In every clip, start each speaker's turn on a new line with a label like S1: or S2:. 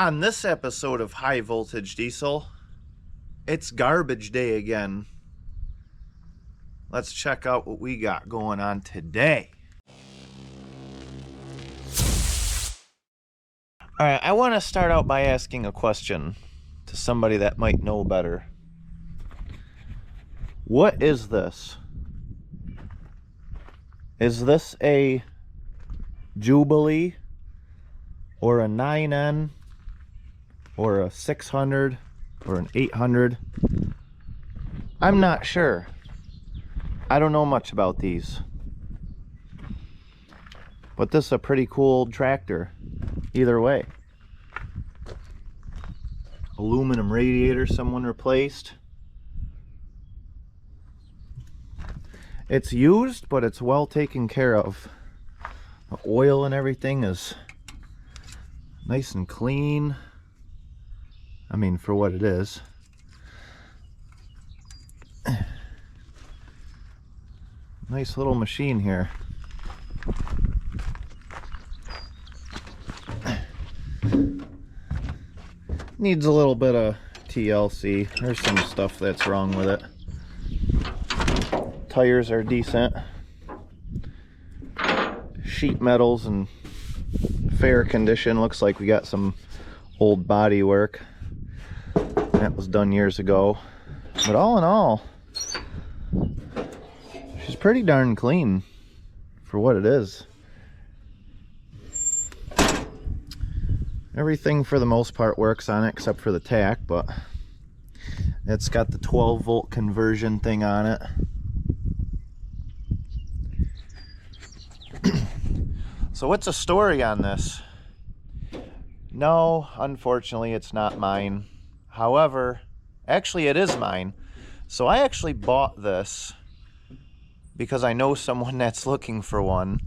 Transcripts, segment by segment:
S1: On this episode of High Voltage Diesel, it's garbage day again. Let's check out what we got going on today. Alright, I want to start out by asking a question to somebody that might know better. What is this? Is this a Jubilee or a 9N or a 600 or an 800? I'm not sure. I don't know much about these. But this is a pretty cool old tractor either way. Aluminum radiator someone replaced. It's used, but it's well taken care of. The oil and everything is nice and clean. I mean, for what it is. Nice little machine here. Needs a little bit of TLC. There's some stuff that's wrong with it. Tires are decent. Sheet metal's in fair condition. Looks like we got some old body work. That was done years ago. But all in all, she's pretty darn clean for what it is. Everything for the most part works on it except for the tach, but it's got the 12-volt conversion thing on it. So what's the story on this? No, unfortunately it's not mine. However, actually it is mine. So I actually bought this because I know someone that's looking for one.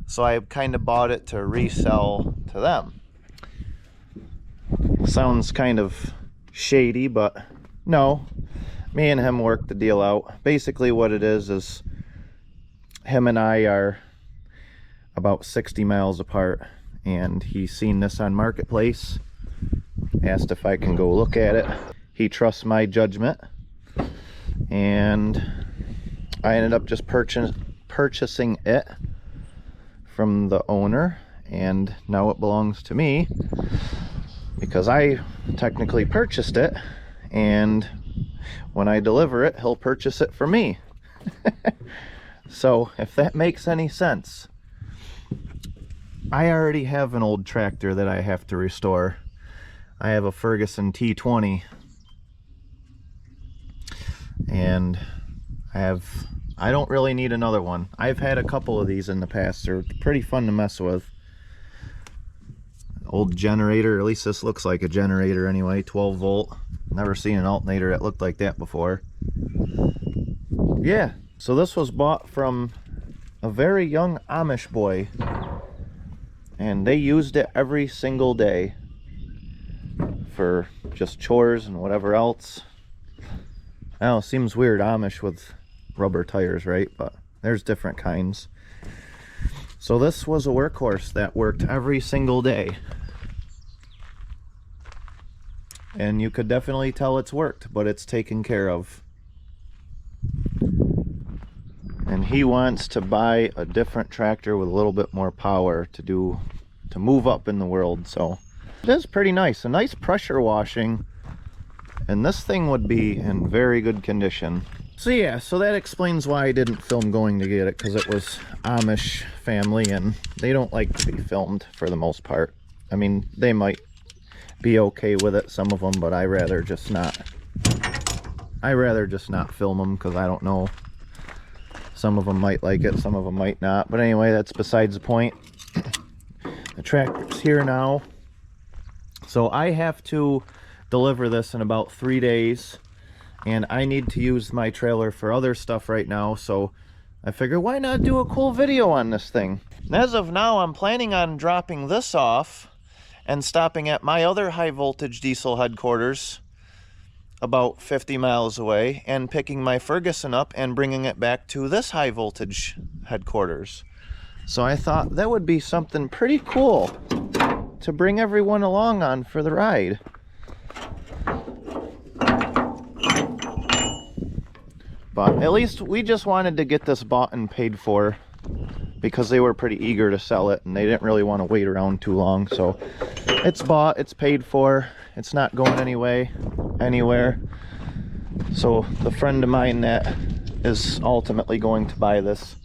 S1: So I kind of bought it to resell to them. Sounds kind of shady, but no. Me and him worked the deal out. Basically what it is him and I are about 60 miles apart, and he's seen this on Marketplace, asked if I can go look at it. He trusts my judgment, and I ended up just purchasing it from the owner, and now it belongs to me because I technically purchased it, and when I deliver it, he'll purchase it for me. So if that makes any sense. I already have an old tractor that I have to restore. I have a Ferguson T20, and I don't really need another one. I've had a couple of these in the past. They're pretty fun to mess with. Old generator, at least this looks like a generator anyway, 12 volt. Never seen an alternator that looked like that before. Yeah, so this was bought from a very young Amish boy, and they used it every single day for just chores and whatever else. Now it seems weird, Amish with rubber tires, right? But there's different kinds. So this was a workhorse that worked every single day, and you could definitely tell it's worked, but it's taken care of. And he wants to buy a different tractor with a little bit more power to move up in the world. So it is pretty nice. A nice pressure washing, and this thing would be in very good condition. So yeah, so that explains why I didn't film going to get it, because it was Amish family and they don't like to be filmed for the most part. I mean, they might be okay with it, some of them, but I rather just not film them, because I don't know. Some of them might like it, some of them might not. But anyway, that's besides the point. The tractor's here now. So I have to deliver this in about 3 days. And I need to use my trailer for other stuff right now. So I figure, why not do a cool video on this thing? As of now, I'm planning on dropping this off and stopping at my other high voltage diesel headquarters about 50 miles away, and picking my Ferguson up and bringing it back to this high voltage headquarters. So I thought that would be something pretty cool to bring everyone along on for the ride. But at least we just wanted to get this bought and paid for, because they were pretty eager to sell it and they didn't really want to wait around too long. So it's bought, it's paid for, it's not going anywhere. So the friend of mine that is ultimately going to buy this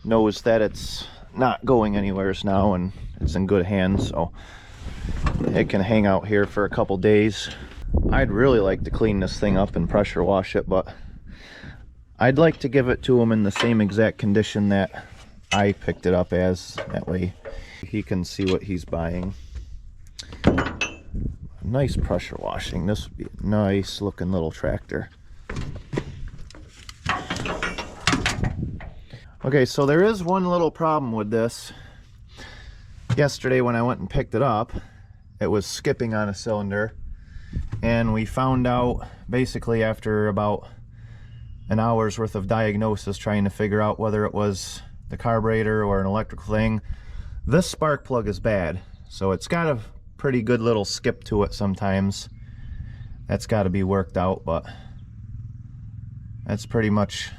S1: knows that it's not going anywhere now and it's in good hands, so it can hang out here for a couple days. I'd really like to clean this thing up and pressure wash it, but I'd like to give it to him in the same exact condition that I picked it up as. That way he can see what he's buying. Nice pressure washing. This would be a nice looking little tractor. Okay, so there is one little problem with this. Yesterday when I went and picked it up, it was skipping on a cylinder, and we found out basically after about an hour's worth of diagnosis trying to figure out whether it was the carburetor or an electrical thing. This spark plug is bad, so it's got a pretty good little skip to it sometimes. That's got to be worked out, but that's pretty much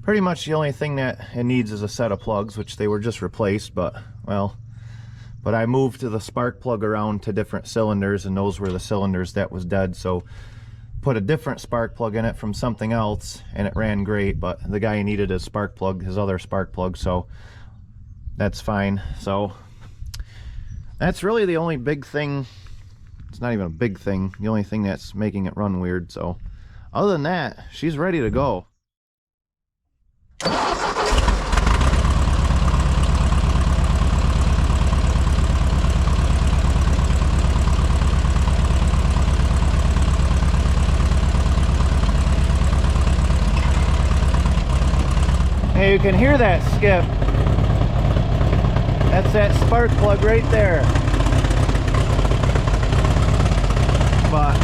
S1: the only thing that it needs is a set of plugs, which they were just replaced. But I moved the spark plug around to different cylinders, and those were the cylinders that was dead, so put a different spark plug in it from something else and it ran great. But the guy needed his spark plug, his other spark plug, so that's fine. So that's really the only big thing. It's not even a big thing, the only thing that's making it run weird. So other than that, she's ready to go. Hey, you can hear that skip. That's that spark plug right there. But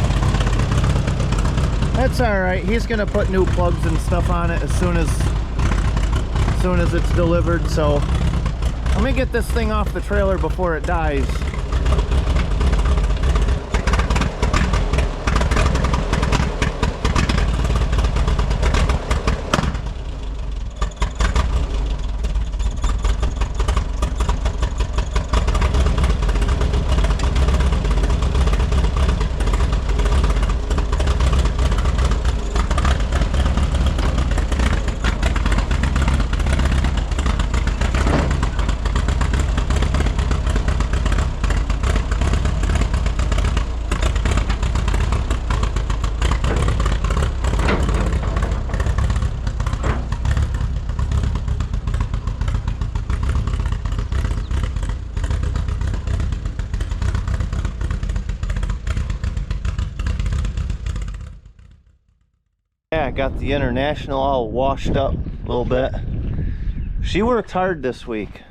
S1: that's all right. He's gonna put new plugs and stuff on it as soon as it's delivered. So let me get this thing off the trailer before it dies. Yeah, I got the International all washed up a little bit. She worked hard this week.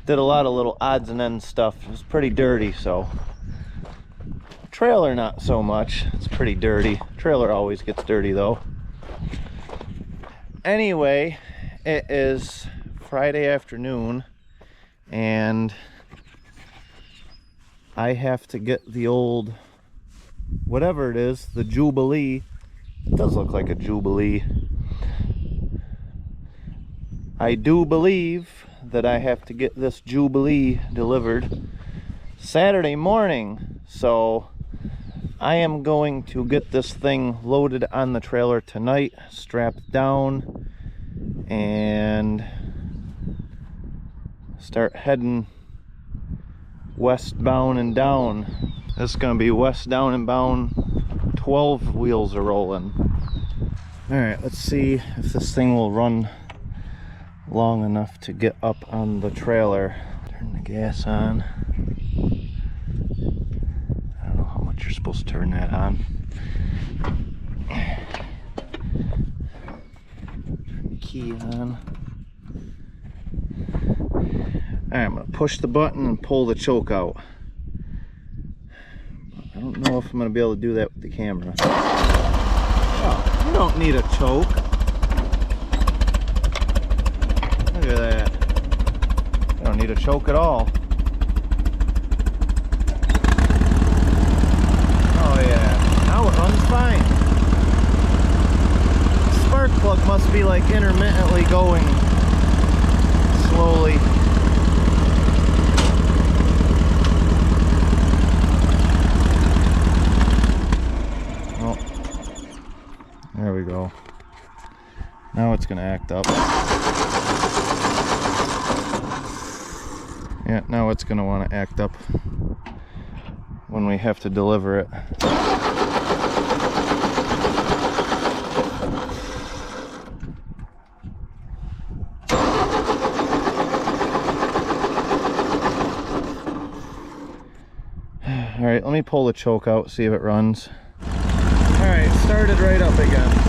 S1: Did a lot of little odds and ends stuff. It was pretty dirty, so. Trailer not so much. It's pretty dirty. Trailer always gets dirty though. Anyway, it is Friday afternoon and I have to get the old, whatever it is, the Jubilee. It does look like a Jubilee. I do believe that I have to get this Jubilee delivered Saturday morning. So I am going to get this thing loaded on the trailer tonight, strapped down, and start heading westbound and down. This is going to be west down and bound. 12 wheels are rolling. Alright, let's see if this thing will run long enough to get up on the trailer. Turn the gas on. I don't know how much you're supposed to turn that on. Turn the key on. Alright, I'm going to push the button and pull the choke out. I don't know if I'm going to be able to do that with the camera. Oh, you don't need a choke. Look at that. You don't need a choke at all. like intermittently going slowly. Oh, there we go. Now it's gonna act up. Yeah, now it's gonna want to act up when we have to deliver it. Alright, let me pull the choke out, see if it runs. Alright, started right up again.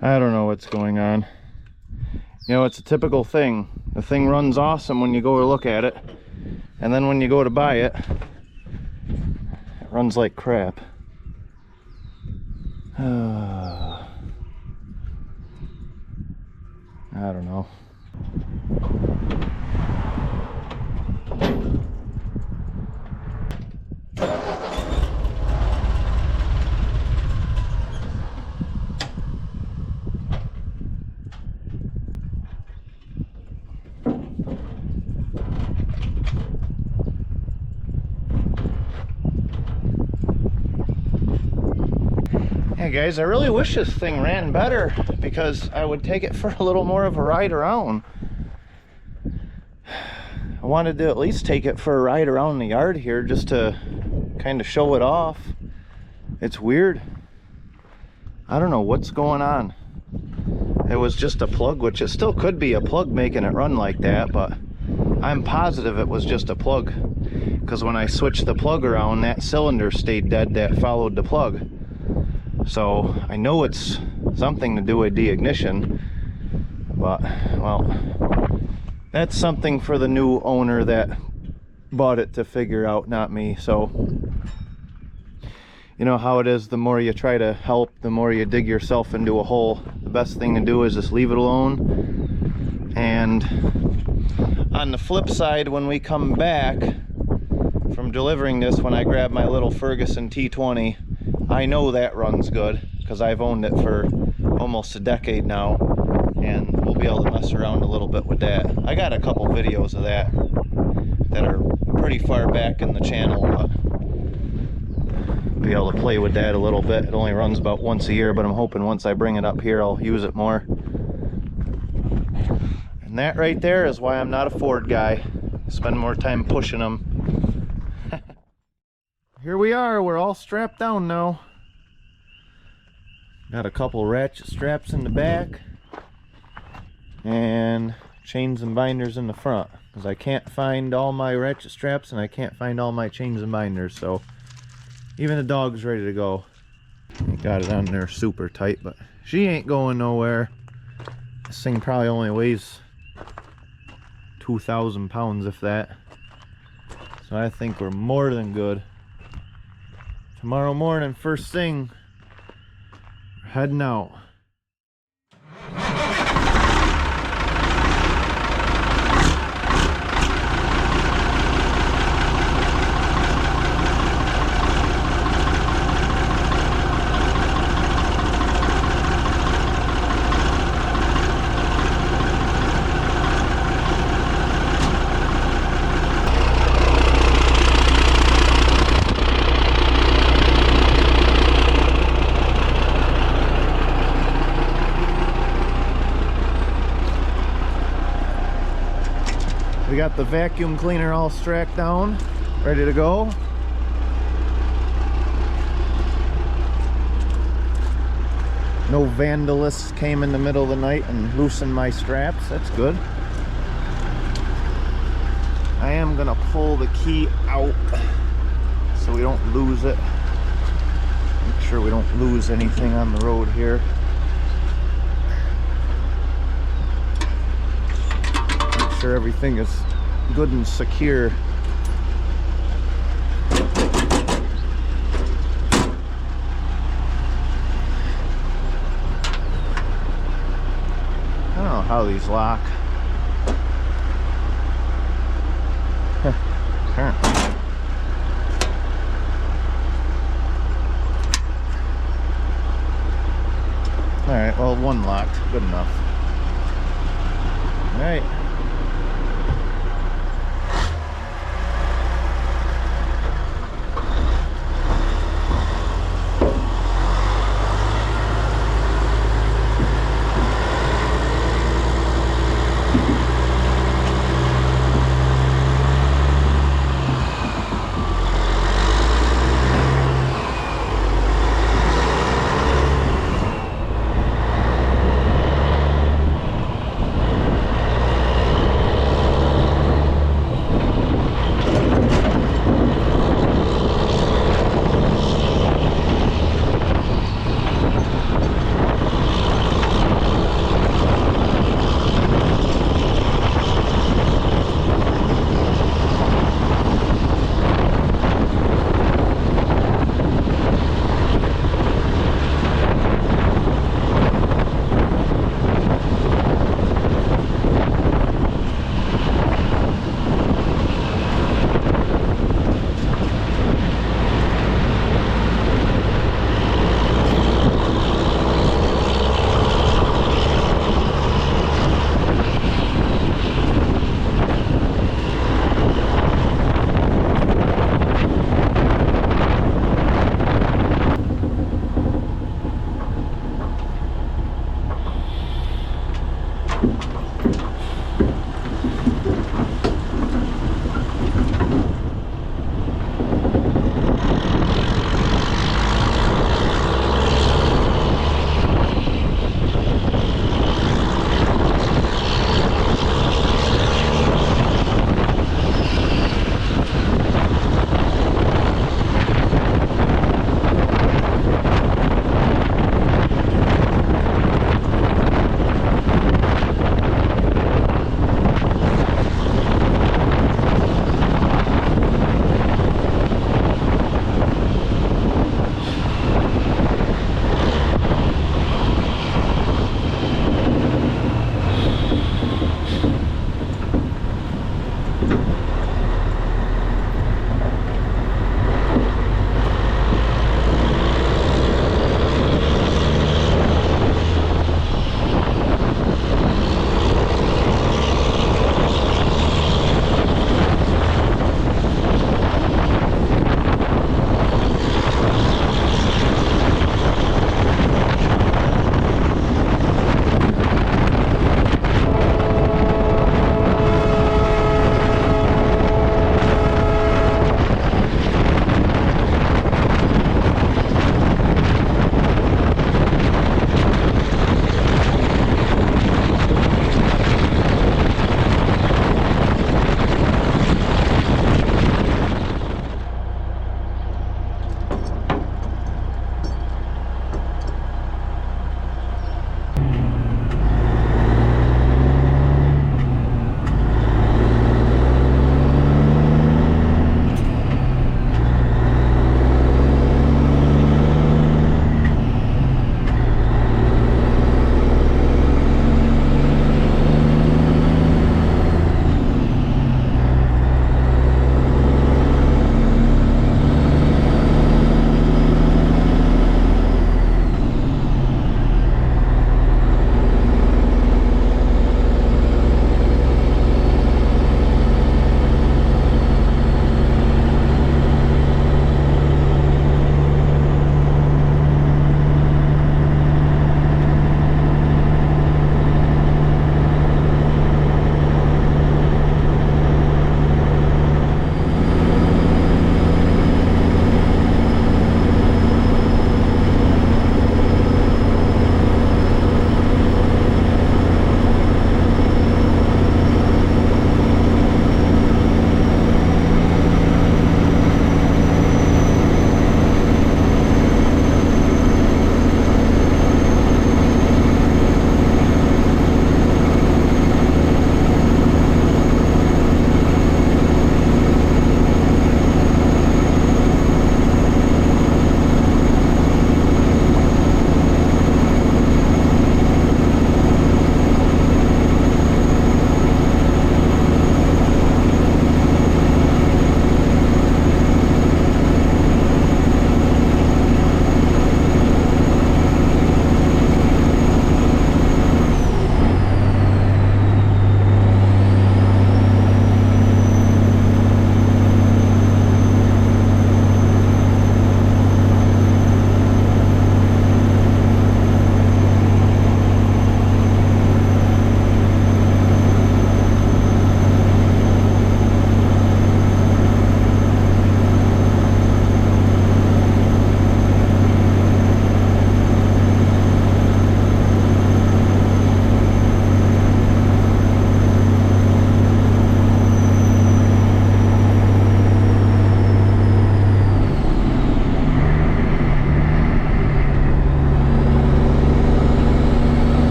S1: I don't know what's going on. You know, it's a typical thing. The thing runs awesome when you go to look at it, and then when you go to buy it, it runs like crap. I don't know. Hey guys, I really wish this thing ran better because I would take it for a little more of a ride around. I wanted to at least take it for a ride around the yard here just to kind of show it off. It's weird. I don't know what's going on. It was just a plug, which it still could be a plug making it run like that, but I'm positive it was just a plug because when I switched the plug around, that cylinder stayed dead that followed the plug. So I know it's something to do with the ignition, but well, that's something for the new owner that bought it to figure out, not me. So you know how it is, the more you try to help, the more you dig yourself into a hole. The best thing to do is just leave it alone. And on the flip side, when we come back from delivering this, when I grab my little Ferguson T20, I know that runs good because I've owned it for almost a decade now, and we'll be able to mess around a little bit with that. I got a couple videos of that are pretty far back in the channel, but be able to play with that a little bit. It only runs about once a year, but I'm hoping once I bring it up here I'll use it more. And that right there is why I'm not a Ford guy. Spend more time pushing them. Here we are, we're all strapped down now. Got a couple ratchet straps in the back and chains and binders in the front, because I can't find all my ratchet straps and I can't find all my chains and binders, so even the dog's ready to go. Got it on there super tight, but she ain't going nowhere. This thing probably only weighs 2,000 pounds, if that. So I think we're more than good. Tomorrow morning, first thing, we're heading out. We got the vacuum cleaner all strapped down, ready to go. No vandalists came in the middle of the night and loosened my straps. That's good. I am gonna pull the key out so we don't lose it. Make sure we don't lose anything on the road here. sure everything is good and secure. I don't know how these lock. Apparently. Alright, well, one locked. Good enough. Alright.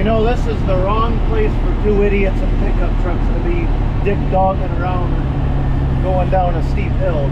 S1: You know, this is the wrong place for two idiots in pickup trucks to be dick-dogging around going down a steep hill.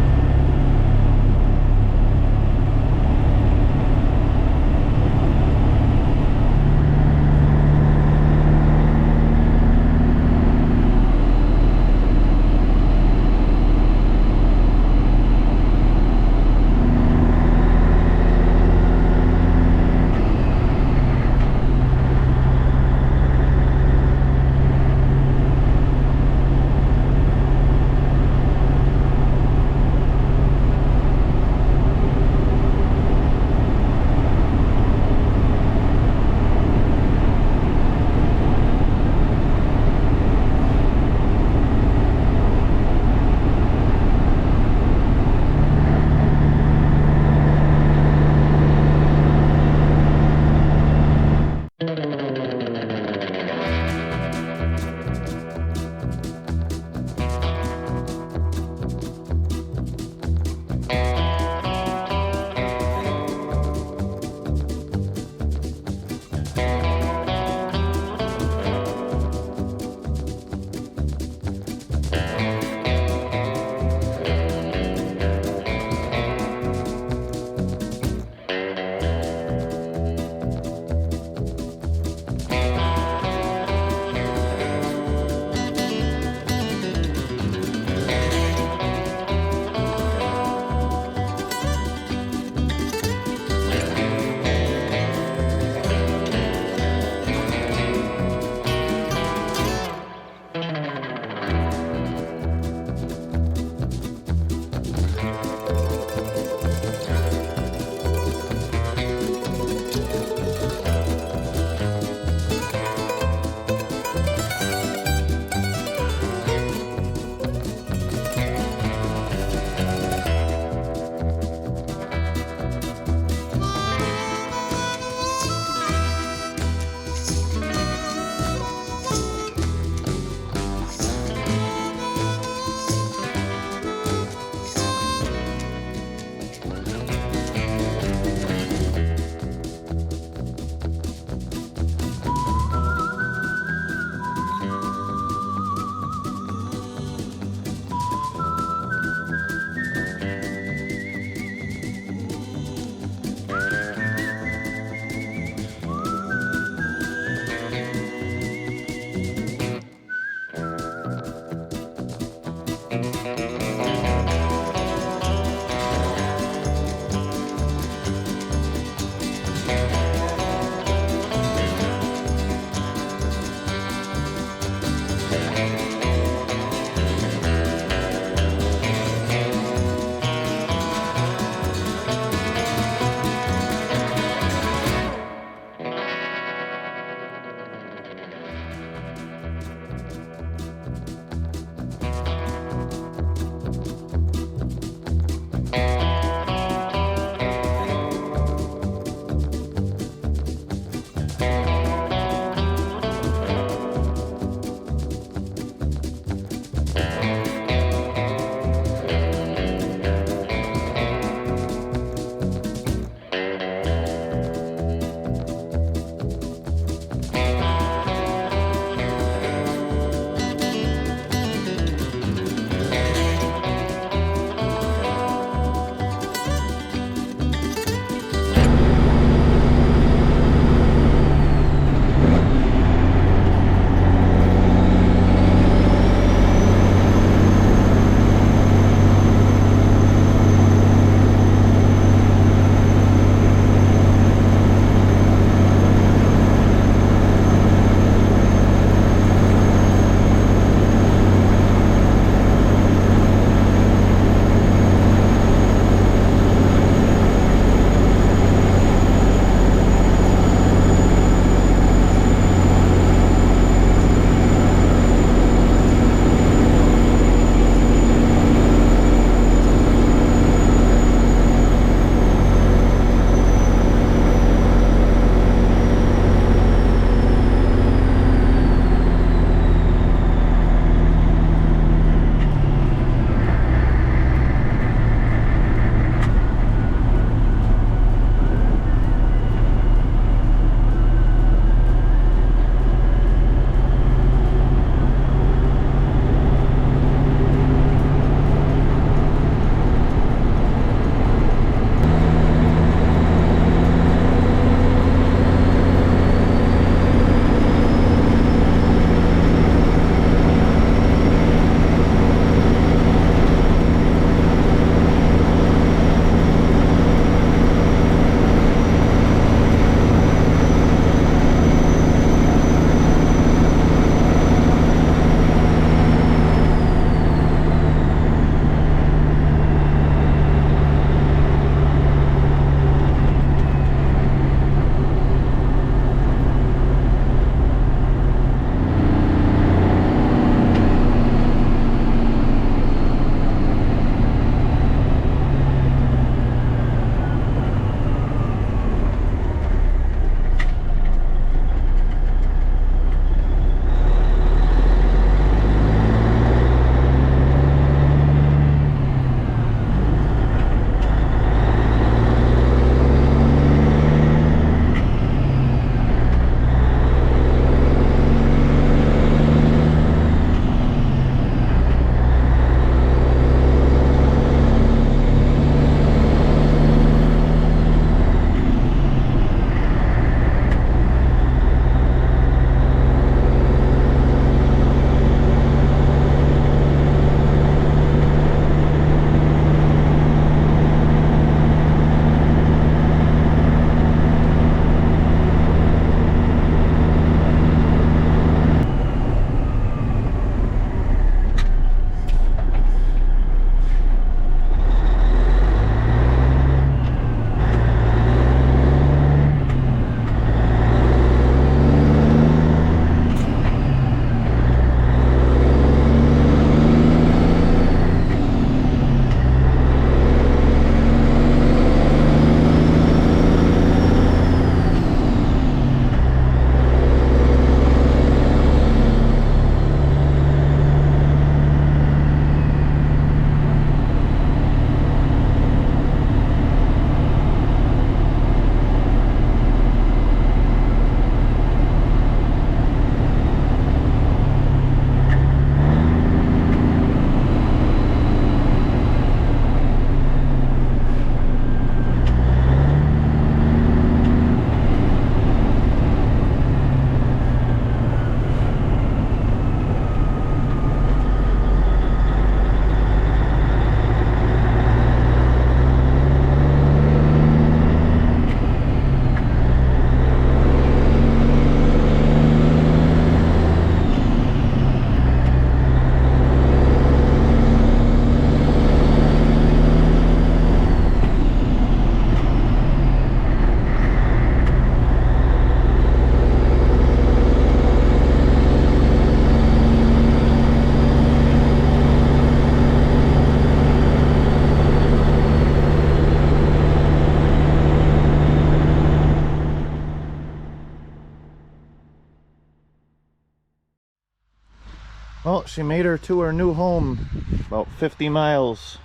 S1: Well, she made her to her new home about 50 miles,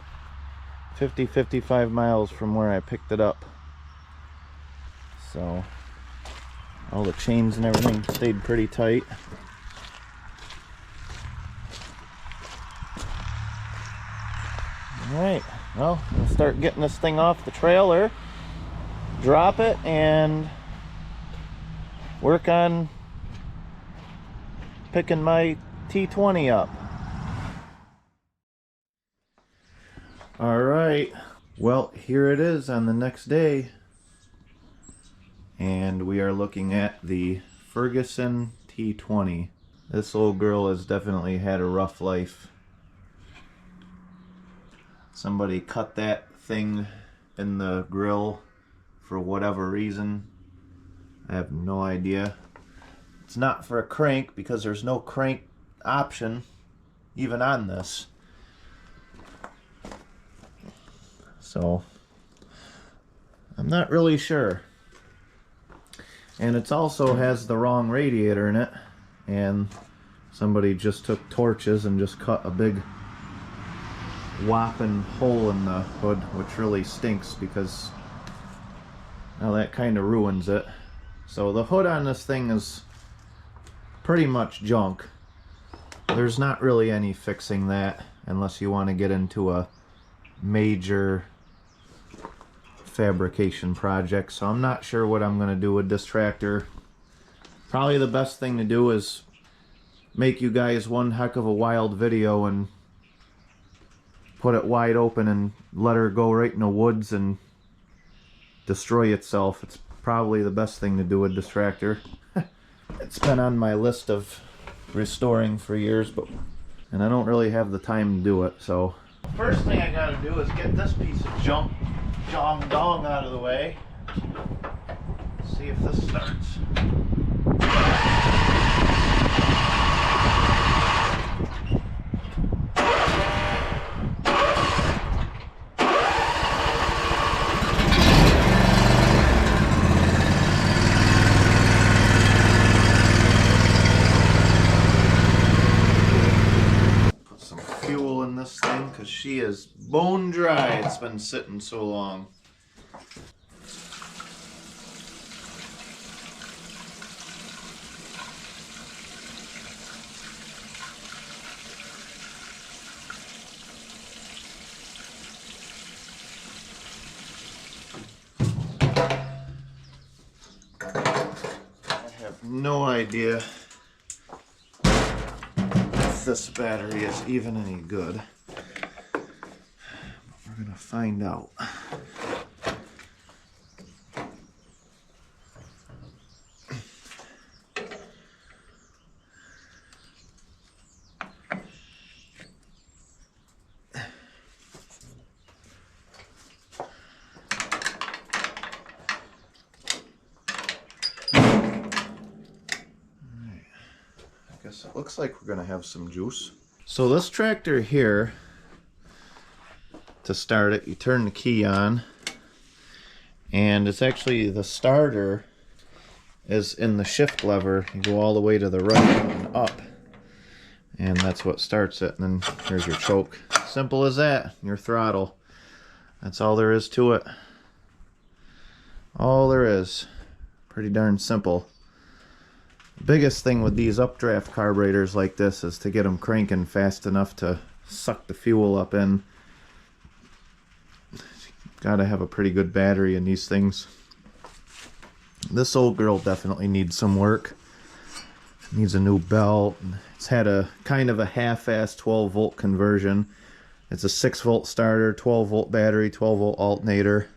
S1: 55 miles from where I picked it up. So all the chains and everything stayed pretty tight. Alright, well, we'll start getting this thing off the trailer, drop it, and work on picking my T20 up. Alright, well, here it is on the next day. And we are looking at the Ferguson T20. This old girl has definitely had a rough life. Somebody cut that thing in the grill for whatever reason. I have no idea. It's not for a crank because there's no crank option even on this. So I'm not really sure. And it also has the wrong radiator in it, and somebody just took torches and just cut a big whopping hole in the hood, which really stinks because now that kind of ruins it. So the hood on this thing is pretty much junk. There's not really any fixing that unless you want to get into a major fabrication project. So I'm not sure what I'm going to do with this tractor. Probably the best thing to do is make you guys one heck of a wild video and put it wide open and let her go right in the woods and destroy itself. It's probably the best thing to do with this tractor. It's been on my list of restoring for years, and I don't really have the time to do it. So first thing I gotta do is get this piece of junk dong out of the way. See if this starts. Put some fuel in this thing because she is bone dry. It's been sitting so long. No idea if this battery is even any good. We're gonna find out. It looks like we're gonna have some juice. So this tractor here, to start it, you turn the key on, and it's actually the starter is in the shift lever. You go all the way to the right and up, and that's what starts it. And then here's your choke. Simple as that. Your throttle. That's all there is to it. All there is. Pretty darn simple. The biggest thing with these updraft carburetors like this is to get them cranking fast enough to suck the fuel up in. Gotta have a pretty good battery in these things. This old girl definitely needs some work. Needs a new belt. It's had a kind of a half-ass 12-volt conversion. It's a 6-volt starter, 12-volt battery, 12-volt alternator.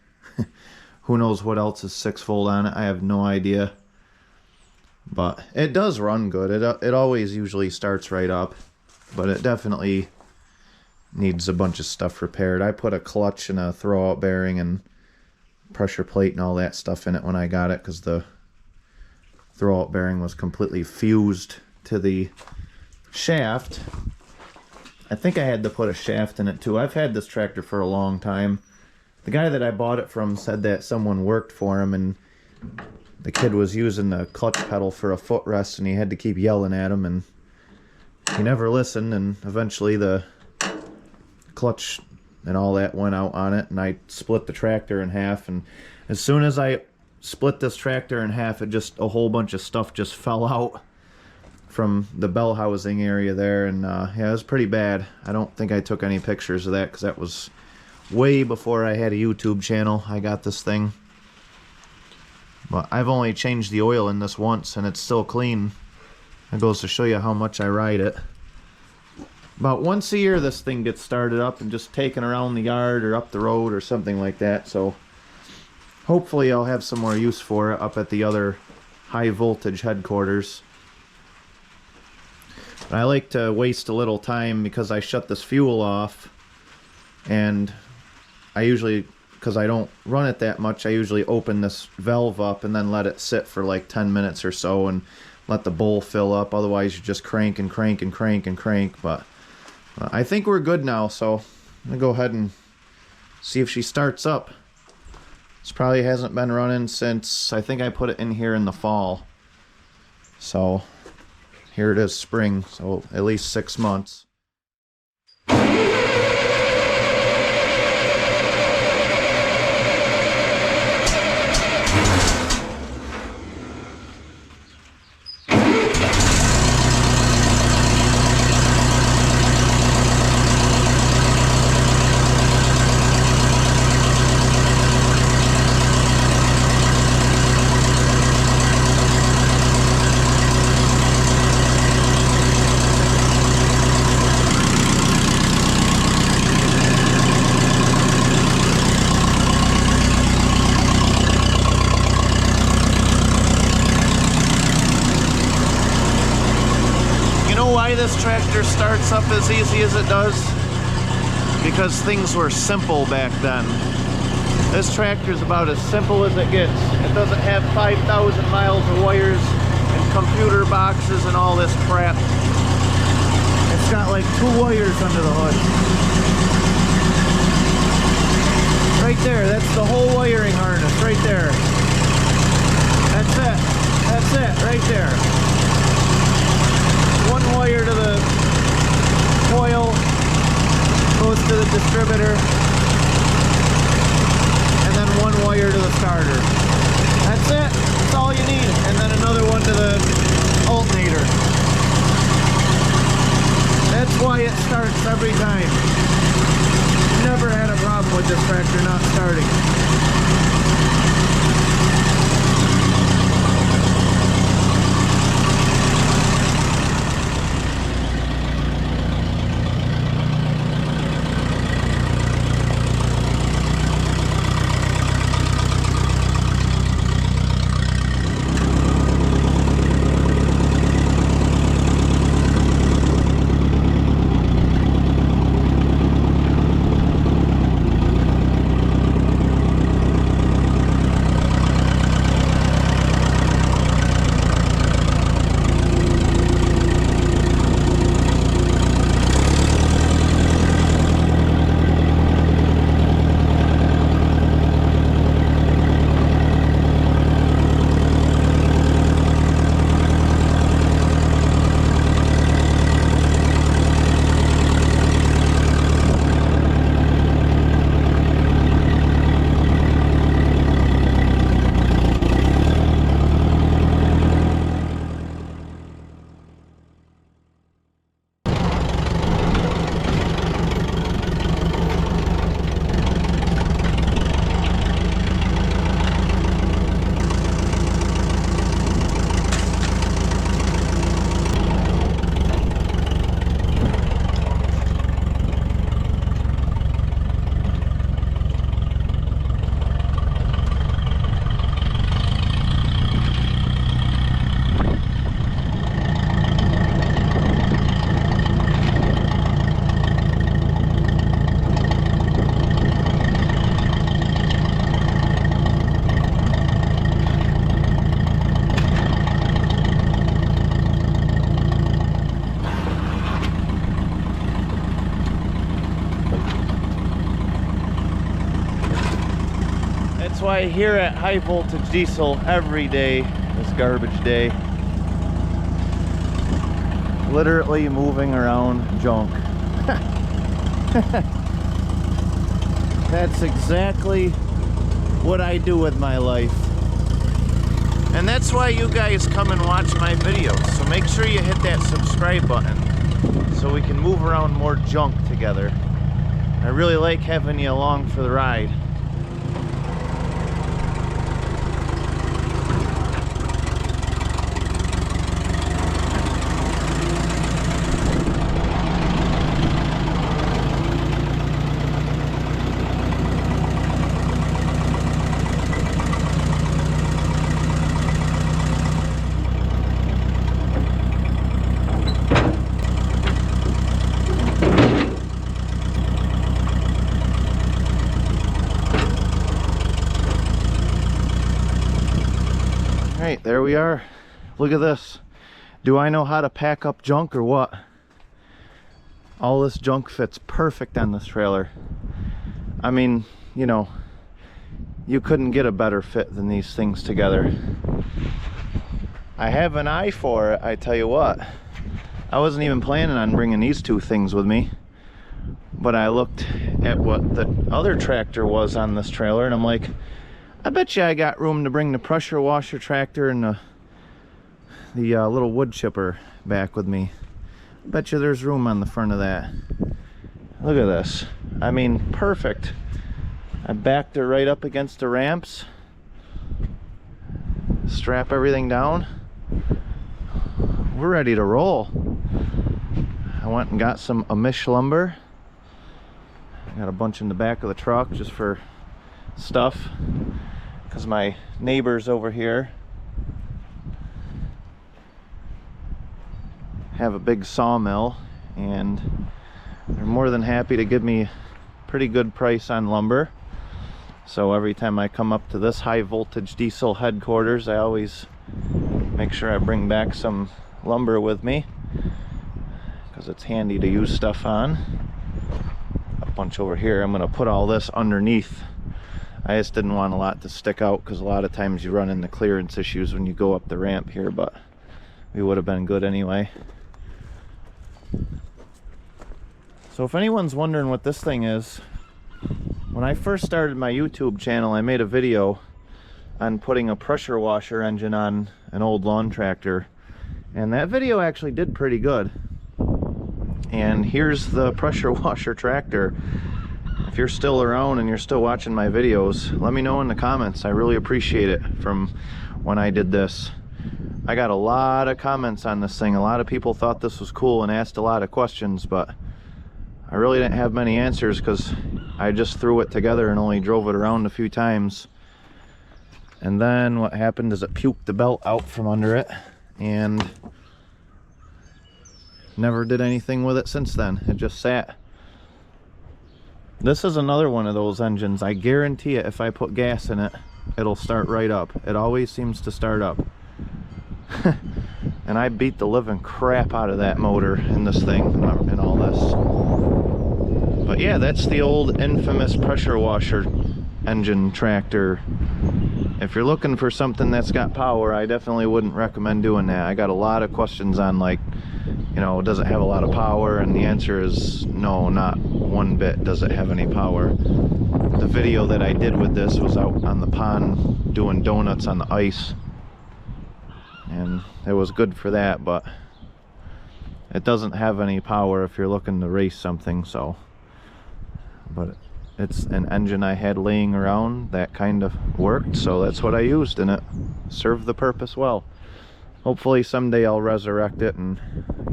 S1: Who knows what else is 6-volt on it? I have no idea. But it does run good. It always usually starts right up, but it definitely needs a bunch of stuff repaired. I put a clutch and a throwout bearing and pressure plate and all that stuff in it when I got it because the throwout bearing was completely fused to the shaft. I think I had to put a shaft in it too. I've had this tractor for a long time. The guy that I bought it from said that someone worked for him and the kid was using the clutch pedal for a footrest and he had to keep yelling at him, and he never listened, and eventually the clutch and all that went out on it, and I split the tractor in half. And as soon as I split this tractor in half, it just, a whole bunch of stuff just fell out from the bell housing area there. And yeah, it was pretty bad. I don't think I took any pictures of that because that was way before I had a YouTube channel. I got this thing, but I've only changed the oil in this once and it's still clean. That goes to show you how much I ride it. About once a year this thing gets started up and just taken around the yard or up the road or something like that. So hopefully I'll have some more use for it up at the other high voltage headquarters. But I like to waste a little time because I shut this fuel off, and I usually, because I don't run it that much, I usually open this valve up and then let it sit for like 10 minutes or so and let the bowl fill up. Otherwise you just crank and crank and crank and crank. But I think we're good now, so I'm gonna go ahead and see if she starts up. This probably hasn't been running since, I think I put it in here in the fall. So here it is spring, so at least 6 months. This tractor starts up as easy as it does because things were simple back then. This tractor is about as simple as it gets. It doesn't have 5,000 miles of wires and computer boxes and all this crap. It's got like 2 wires under the hood. Right there, that's the whole wiring harness right there. That's it. That's it right there. 1 wire to the coil, goes to the distributor, and then 1 wire to the starter. That's it. That's all you need. And then another one to the alternator. That's why it starts every time. Never had a problem with this tractor not starting. That's why here at High Voltage Diesel every day is garbage day. Literally moving around junk. That's exactly what I do with my life. And that's why you guys come and watch my videos. So make sure you hit that subscribe button so we can move around more junk together. I really like having you along for the ride. Alright, there we are. Look at this. Do I know how to pack up junk or what? All this junk fits perfect on this trailer. I mean, you know, you couldn't get a better fit than these things together. I have an eye for it, I tell you what. I wasn't even planning on bringing these two things with me, but I looked at what the other tractor was on this trailer and I'm like, I bet you I got room to bring the pressure washer tractor and the little wood chipper back with me. I bet you there's room on the front of that. Look at this. I mean, perfect. I backed it right up against the ramps. Strap everything down. We're ready to roll. I went and got some Amish lumber. I got a bunch in the back of the truck just for stuff, because my neighbors over here have a big sawmill and they're more than happy to give me a pretty good price on lumber. So every time I come up to this high voltage diesel headquarters, I always make sure I bring back some lumber with me because it's handy to use stuff on. A bunch over here. I'm going to put all this underneath. I just didn't want a lot to stick out because a lot of times you run into clearance issues when you go up the ramp here, but we would have been good anyway. So if anyone's wondering what this thing is, when I first started my YouTube channel, I made a video on putting a pressure washer engine on an old lawn tractor, and that video actually did pretty good. And here's the pressure washer tractor. If you're still around and you're still watching my videos, let me know in the comments. I really appreciate it from when I did this. I got a lot of comments on this thing. A lot of people thought this was cool and asked a lot of questions, but I really didn't have many answers because I just threw it together and only drove it around a few times. And then what happened is it puked the belt out from under it and never did anything with it since then. It just sat. This is another one of those engines. I guarantee it, if I put gas in it, it'll start right up. It always seems to start up. And I beat the living crap out of that motor in this thing and all this. But yeah, that's the old infamous pressure washer engine tractor. If you're looking for something that's got power, I definitely wouldn't recommend doing that. I got a lot of questions on, like, you know, does it have a lot of power? And the answer is no, not one bit does it have any power. The video that I did with this was out on the pond doing donuts on the ice, and it was good for that, but it doesn't have any power if you're looking to race something. So, but it's an engine I had laying around that kind of worked, so that's what I used, and it served the purpose well. Hopefully someday I'll resurrect it and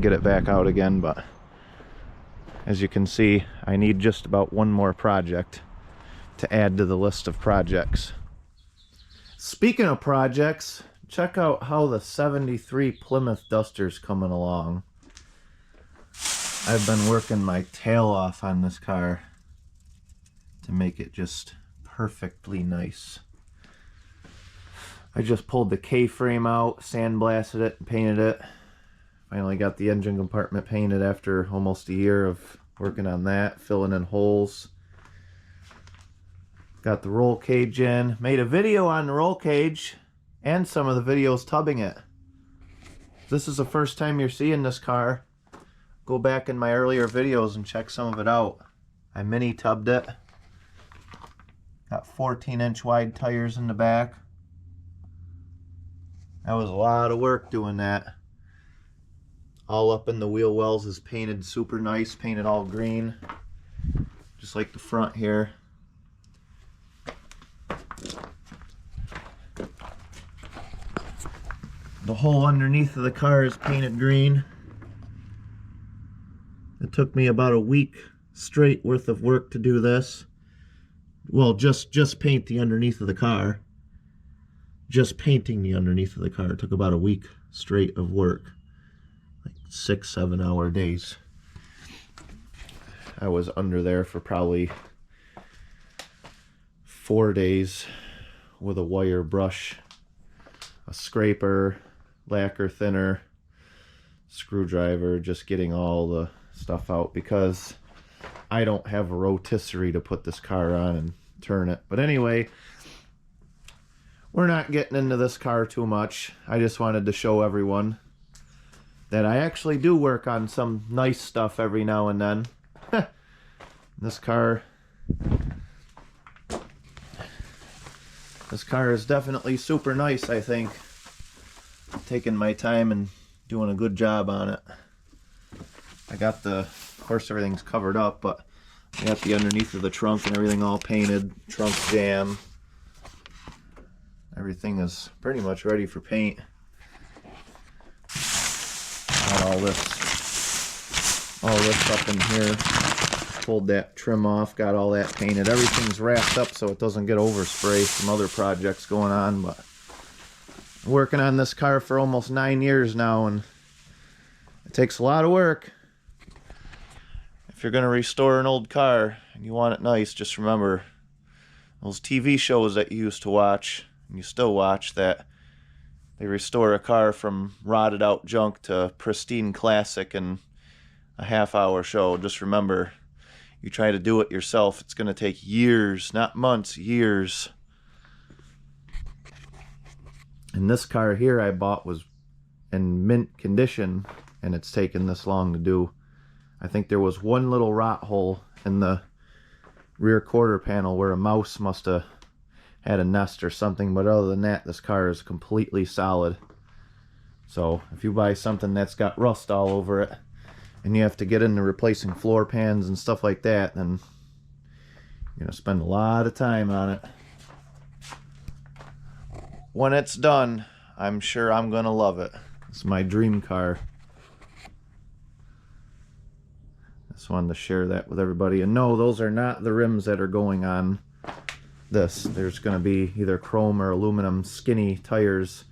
S1: get it back out again, but as you can see, I need just about one more project to add to the list of projects. Speaking of projects, check out how the 73 Plymouth Duster's coming along. I've been working my tail off on this car to make it just perfectly nice. I just pulled the K-frame out, sandblasted it, and painted it. Finally got the engine compartment painted after almost a year of working on that, filling in holes. Got the roll cage in. Made a video on the roll cage and some of the videos tubbing it. If this is the first time you're seeing this car, go back in my earlier videos and check some of it out. I mini tubbed it. Got 14-inch wide tires in the back. That was a lot of work doing that. All up in the wheel wells is painted super nice, painted all green, just like the front here. The whole underneath of the car is painted green. It took me about a week straight worth of work to do this. Well, just paint the underneath of the car. Just painting the underneath of the car took about a week straight of work. Like 6-7 hour days. I was under there for probably 4 days with a wire brush, a scraper, lacquer thinner, screwdriver, just getting all the stuff out because I don't have a rotisserie to put this car on and turn it. But anyway, we're not getting into this car too much. I just wanted to show everyone that I actually do work on some nice stuff every now and then. This car is definitely super nice, I think. Taking my time and doing a good job on it. I got of course everything's covered up, but I got the underneath of the trunk and everything all painted. Trunk jam. Everything is pretty much ready for paint. Got all this up in here. Pulled that trim off, got all that painted. Everything's wrapped up so it doesn't get overspray. Some other projects going on, but I'm working on this car for almost 9 years now, and it takes a lot of work. If you're gonna restore an old car and you want it nice, just remember those TV shows that you used to watch and you still watch, that they restore a car from rotted out junk to pristine classic in a half-hour show. Just remember, you try to do it yourself, it's going to take years, not months, years. And this car here I bought was in mint condition, and it's taken this long to do. I think there was one little rot hole in the rear quarter panel where a mouse must have had a nest or something, but other than that, this car is completely solid. So if you buy something that's got rust all over it and you have to get into replacing floor pans and stuff like that, then you're gonna spend a lot of time on it. When it's done, I'm sure I'm gonna love it. It's my dream car. Just wanted to share that with everybody. And no, those are not the rims that are going on this. There's going to be either chrome or aluminum skinny tires.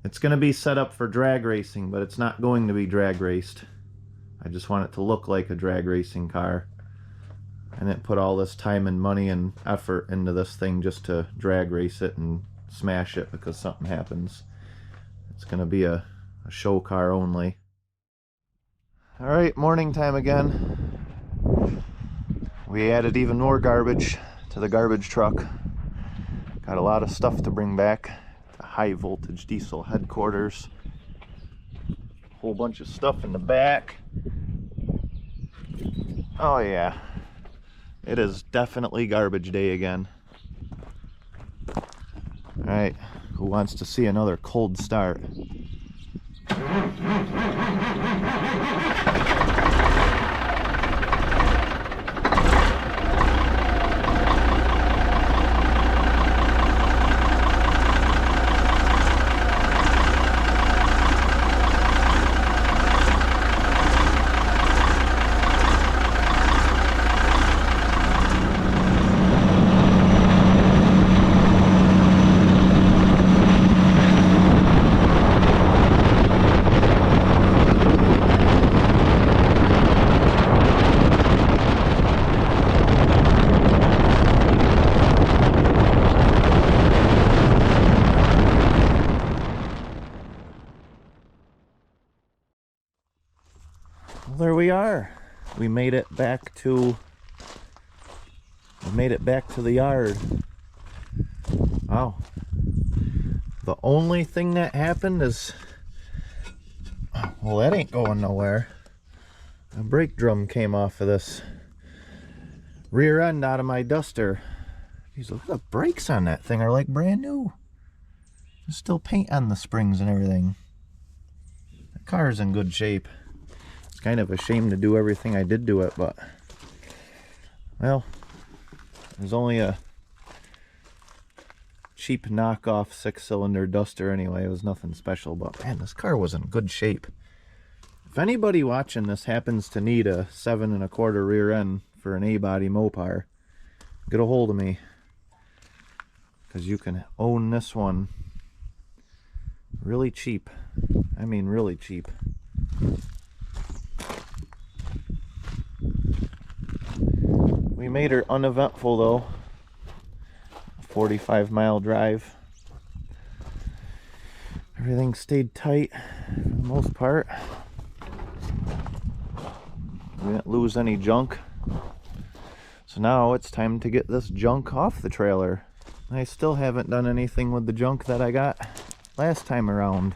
S1: It's going to be set up for drag racing, but it's not going to be drag raced. I just want it to look like a drag racing car. I didn't put all this time and money and effort into this thing just to drag race it and smash it because something happens. It's going to be a show car only. Alright, morning time again. We added even more garbage to the garbage truck. Got a lot of stuff to bring back to high voltage diesel headquarters. Whole bunch of stuff in the back. Oh yeah, it is definitely garbage day again. Alright, who wants to see another cold start? There we are. We made it back to the yard. Wow. The only thing that happened is Well, that ain't going nowhere. A brake drum came off of this rear end out of my Duster. These look at the brakes on that thing are like brand new. There's still paint on the springs and everything. The car's in good shape. It's kind of a shame to do everything I did to it, but well, there's only a cheap knockoff 6-cylinder Duster anyway. It was nothing special, but man, this car was in good shape. If anybody watching this happens to need a 7 1/4 rear end for an A-body Mopar, get a hold of me, because you can own this one really cheap. I mean really cheap. We made her uneventful though. 45-mile drive. Everything stayed tight for the most part. We didn't lose any junk. So now it's time to get this junk off the trailer. I still haven't done anything with the junk that I got last time around.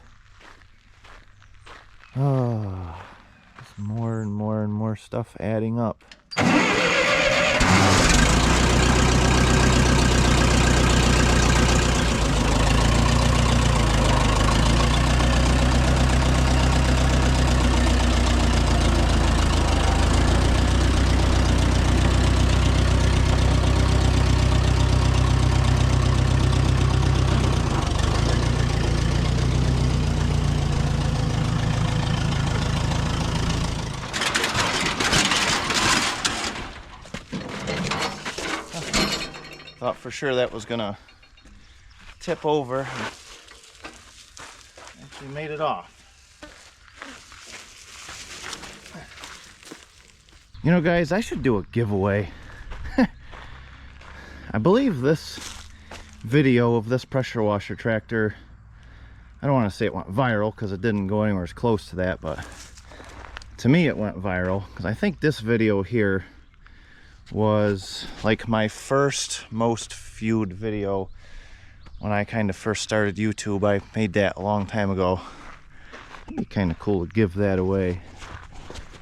S1: Oh, just more and more and more stuff adding up. Thought for sure that was gonna tip over. Actually made it off. You know, guys, I should do a giveaway. I believe this video of this pressure washer tractor, I don't want to say it went viral because it didn't go anywhere as close to that, but to me it went viral because I think this video here was like my first most viewed video when I kind of first started YouTube. I made that a long time ago. It'd be kind of cool to give that away,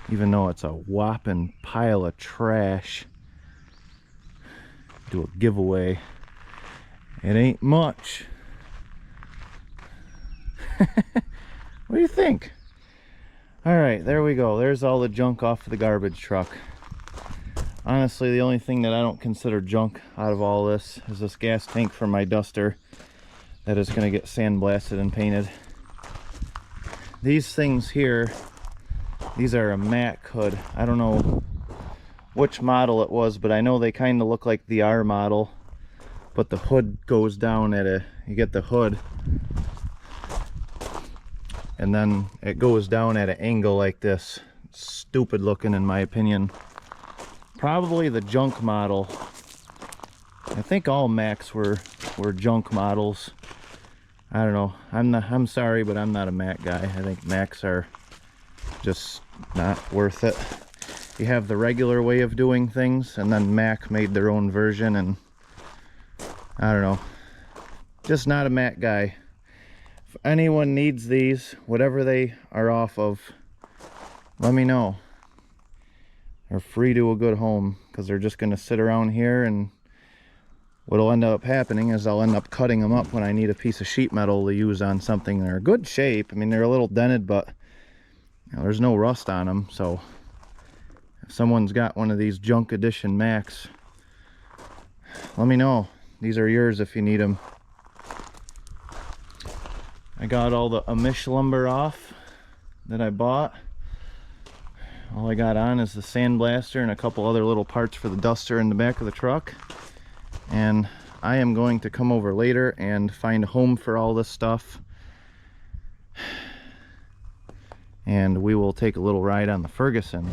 S1: even though it's a whopping pile of trash. Do a giveaway. It ain't much. What do you think? All right, there we go. There's all the junk off of the garbage truck. Honestly, the only thing that I don't consider junk out of all this is this gas tank for my Duster that is going to get sandblasted and painted. These things here, these are a Mack hood. I don't know which model it was, but I know they kind of look like the R model, but the hood goes down at a, you get the hood and then it goes down at an angle like this. Stupid looking in my opinion. Probably the junk model. I think all Macks were junk models. I don't know. I'm sorry, but I'm not a Mack guy. I think Macks are just not worth it. You have the regular way of doing things, and then Mack made their own version, and I don't know. Just not a Mack guy. If anyone needs these, whatever they are off of, let me know. They're free to a good home, because they're just going to sit around here, and what'll end up happening is I'll end up cutting them up when I need a piece of sheet metal to use on something. They're good shape. I mean, they're a little dented, but you know, there's no rust on them. So if someone's got one of these junk edition Macks, let me know. These are yours if you need them. I got all the Amish lumber off that I bought. All I got on is the sandblaster and a couple other little parts for the Duster in the back of the truck. And I am going to come over later and find a home for all this stuff. And we will take a little ride on the Ferguson.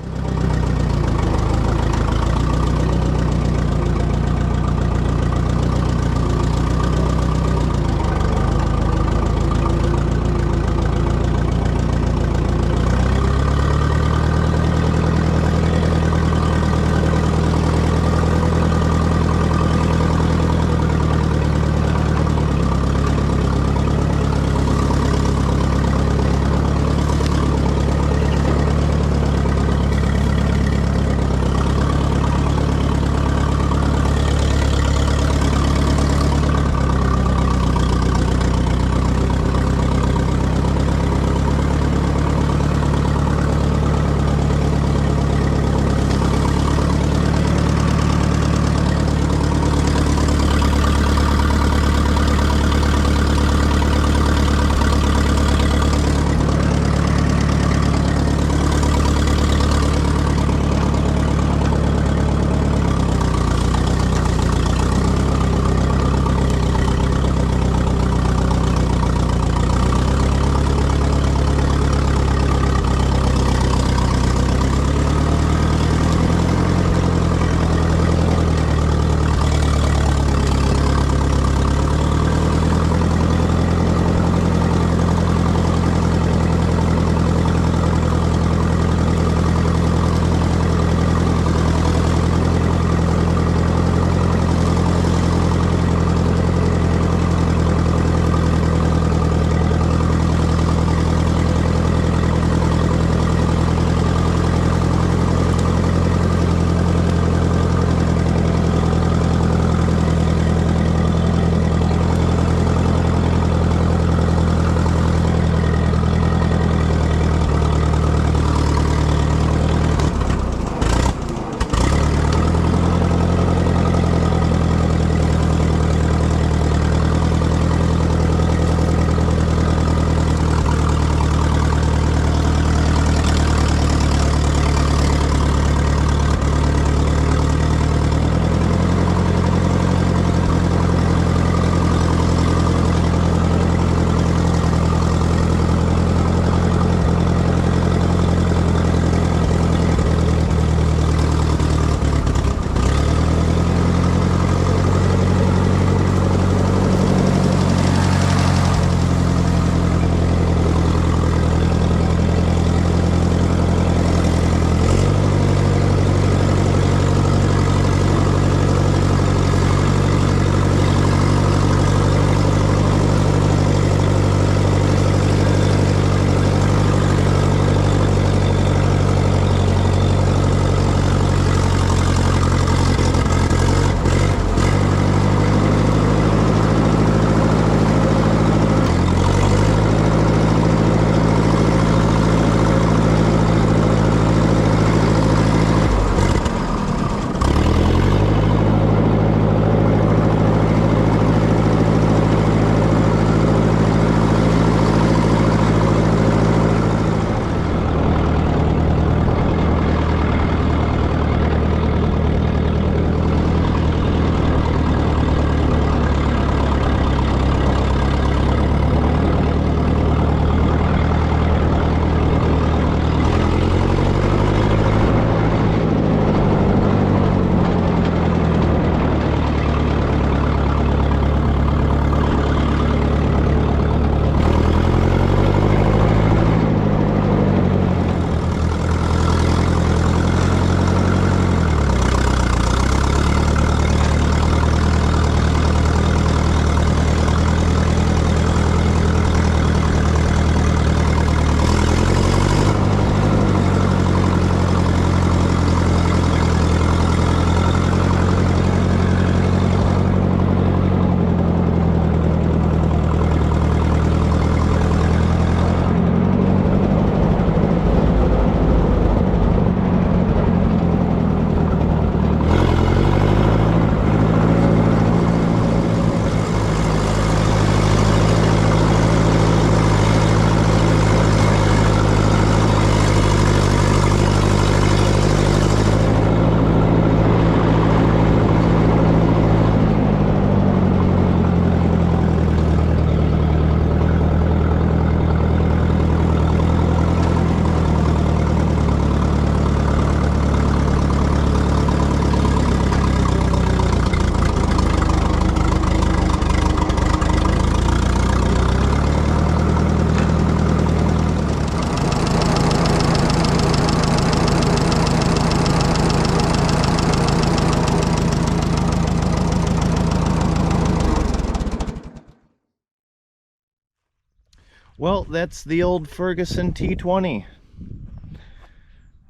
S1: that's the old Ferguson T20.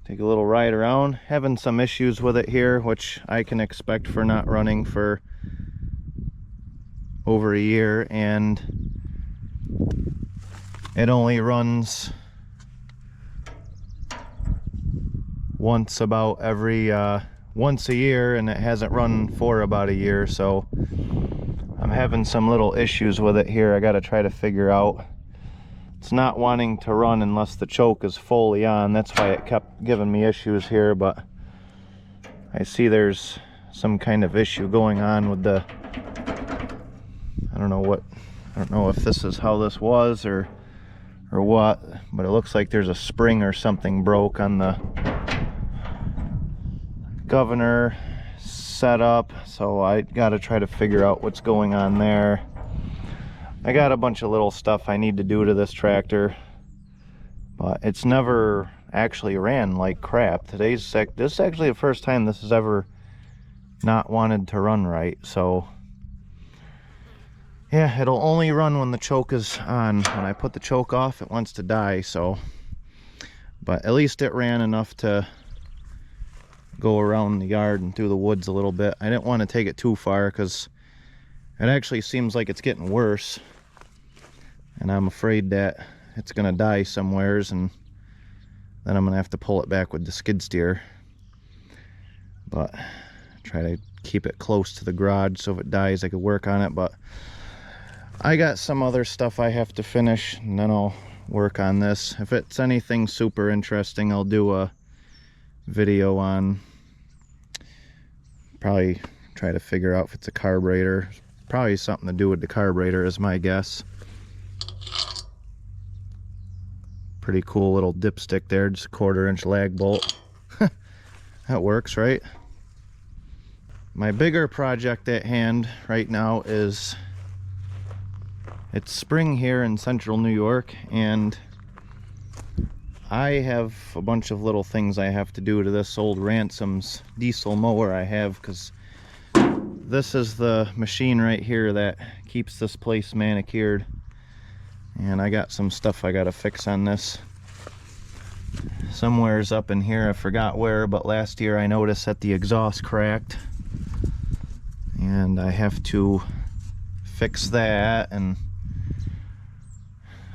S1: Take a little ride around. Having some issues with it here, which I can expect for not running for over a year, and it only runs once a year, and it hasn't run for about a year, so I'm having some little issues with it here. I got to try to figure out. It's not wanting to run unless the choke is fully on. That's why it kept giving me issues here, but I see there's some kind of issue going on with the, I don't know if this is how this was or what, but it looks like there's a spring or something broke on the governor setup, so I gotta try to figure out what's going on there. I got a bunch of little stuff I need to do to this tractor, but it's never actually ran like crap. This is actually the first time this has ever not wanted to run right, so yeah, it'll only run when the choke is on. When I put the choke off, it wants to die, so, but at least it ran enough to go around the yard and through the woods a little bit. I didn't want to take it too far because it actually seems like it's getting worse, and I'm afraid that it's gonna die somewheres, and then I'm gonna have to pull it back with the skid steer. But try to keep it close to the garage so if it dies I could work on it. But I got some other stuff I have to finish, and then I'll work on this. If it's anything super interesting, I'll do a video on, probably try to figure out if it's a carburetor. Probably something to do with the carburetor is my guess. Pretty cool little dipstick there, just a 1/4-inch lag bolt. That works, right? My bigger project at hand right now is, it's spring here in central New York, and I have a bunch of little things I have to do to this old Ransom's diesel mower I have, because this is the machine right here that keeps this place manicured, and I got some stuff I gotta fix on this. Somewhere's up in here, I forgot where, but last year I noticed that the exhaust cracked, and I have to fix that. And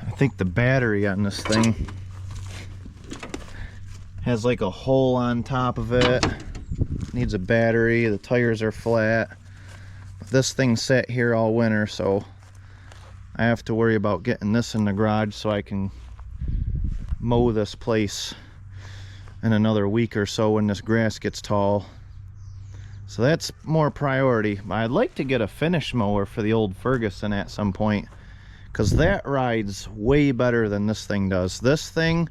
S1: I think the battery on this thing has like a hole on top of it. Needs a battery. The tires are flat. This thing sat here all winter, so I have to worry about getting this in the garage so I can mow this place in another week or so when this grass gets tall. So that's more priority. I'd like to get a finish mower for the old Ferguson at some point, because that rides way better than this thing does. This thing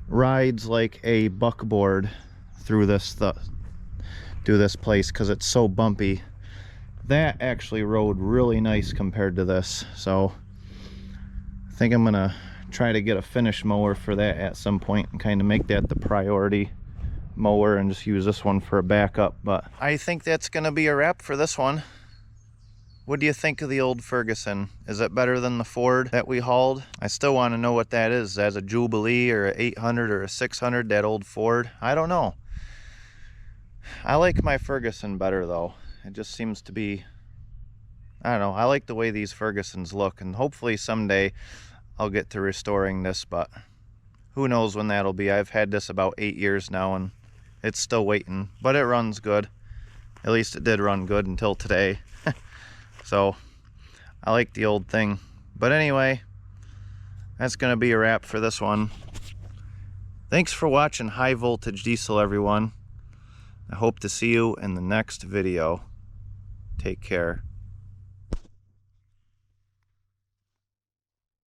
S1: rides like a buckboard through this place because it's so bumpy. That actually rode really nice compared to this, so I think I'm gonna try to get a finish mower for that at some point and kind of make that the priority mower and just use this one for a backup. But I think that's gonna be a wrap for this one. What do you think of the old Ferguson? Is it better than the Ford that we hauled? I still want to know what that is. As a Jubilee or a 800 or a 600, that old Ford? I don't know. I like my Ferguson better though. It just seems to be, I don't know, I like the way these Fergusons look, and hopefully someday I'll get to restoring this, but who knows when that'll be. I've had this about 8 years now and it's still waiting, but it runs good. At least it did run good until today. So I like the old thing. But anyway, that's gonna be a wrap for this one. Thanks for watching High Voltage Diesel, everyone. I hope to see you in the next video. Take care.